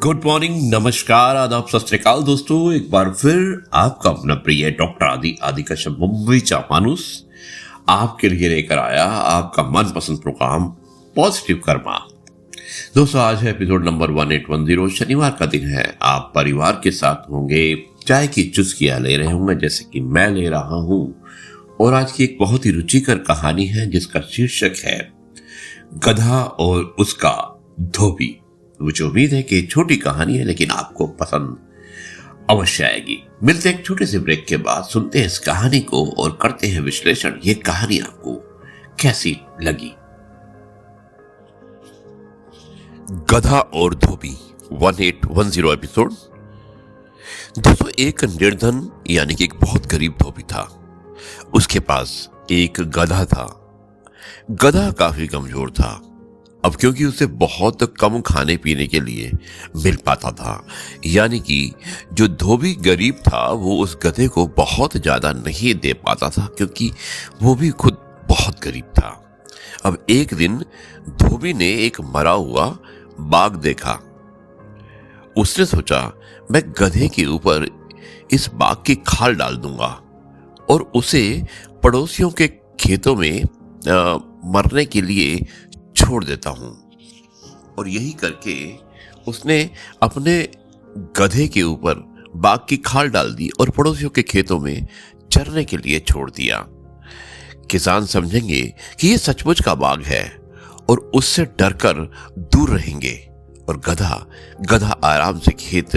Good morning, नमस्कार, आदाब, सत श्री अकाल दोस्तों। एक बार फिर आपका अपना प्रिय डॉक्टर आदि का शब्द मुंबईचा माणूस आपके लिए लेकर आया आपका मनपसंद प्रोग्राम पॉजिटिव कर्मा। दोस्तों, आज है एपिसोड नंबर 1810। शनिवार का दिन है। आप परिवार के साथ होंगे, चाय की चुस्कियां ले रहे होंगे जैसे कि मैं ले रहा हूं। और आज की एक बहुत ही रुचिकर कहानी है जिसका शीर्षक है गधा और उसका धोबी। मुझे उम्मीद है कि छोटी कहानी है लेकिन आपको पसंद अवश्य आएगी। मिलते हैं एक छोटे से ब्रेक के बाद, सुनते हैं इस कहानी को और करते हैं विश्लेषण। ये कहानी आपको कैसी लगी? गधा और धोबी 1810 एपिसोड। दोस्तों, एक निर्धन यानी कि एक बहुत गरीब धोबी था। उसके पास एक गधा था। गधा काफी कमजोर था। अब क्योंकि उसे बहुत कम खाने पीने के लिए मिल पाता था, यानी कि जो धोबी गरीब था वो उस गधे को बहुत ज्यादा नहीं दे पाता था क्योंकि वो भी खुद बहुत गरीब था। अब एक दिन धोबी ने एक मरा हुआ बाघ देखा। उसने सोचा, मैं गधे के ऊपर इस बाघ की खाल डाल दूंगा और उसे पड़ोसियों के खेतों में मरने के लिए छोड़ देता हूं। और यही करके उसने अपने गधे के ऊपर बाघ की खाल डाल दी और पड़ोसियों के खेतों में चरने के लिए छोड़ दिया। किसान समझेंगे कि ये सचमुच का बाघ है और उससे डरकर दूर रहेंगे और गधा आराम से खेत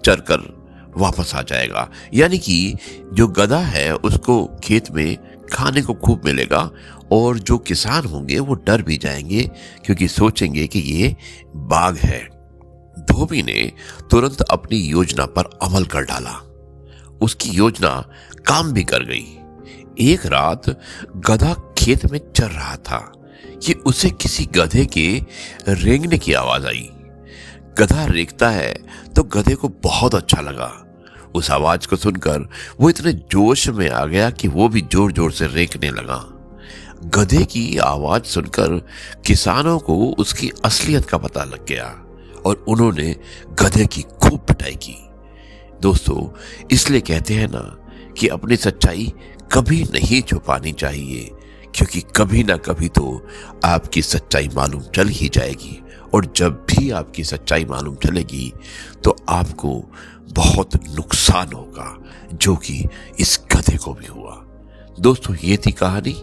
चरकर वापस आ जाएगा। यानी कि जो गधा है उसको खेत में खाने को खूब मिलेगा और जो किसान होंगे वो डर भी जाएंगे क्योंकि सोचेंगे कि ये बाघ है। धोबी ने तुरंत अपनी योजना पर अमल कर डाला। उसकी योजना काम भी कर गई। एक रात गधा खेत में चर रहा था कि उसे किसी गधे के रेंगने की आवाज आई। गधा रेंगता है तो गधे को बहुत अच्छा लगा। उस आवाज को सुनकर वो इतने जोश में आ गया कि वो भी जोर जोर से रेंगने लगा। गधे की आवाज सुनकर किसानों को उसकी असलियत का पता लग गया और उन्होंने गधे की खूब पिटाई की। दोस्तों, इसलिए कहते हैं ना कि अपनी सच्चाई कभी नहीं छुपानी चाहिए, क्योंकि कभी ना कभी तो आपकी सच्चाई मालूम चल ही जाएगी। और जब भी आपकी सच्चाई मालूम चलेगी तो आपको बहुत नुकसान होगा, जो कि इस गधे को भी हुआ। दोस्तों, ये थी कहानी।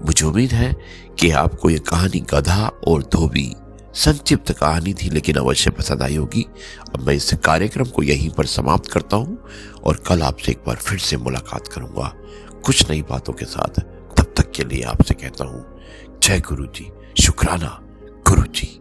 मुझे उम्मीद है कि आपको ये कहानी गधा और धोबी संक्षिप्त कहानी थी लेकिन अवश्य पसंद आई होगी। अब मैं इस कार्यक्रम को यहीं पर समाप्त करता हूं और कल आपसे एक बार फिर से मुलाकात करूंगा कुछ नई बातों के साथ। तब तक के लिए आपसे कहता हूं जय गुरु जी, शुक्राना गुरु जी।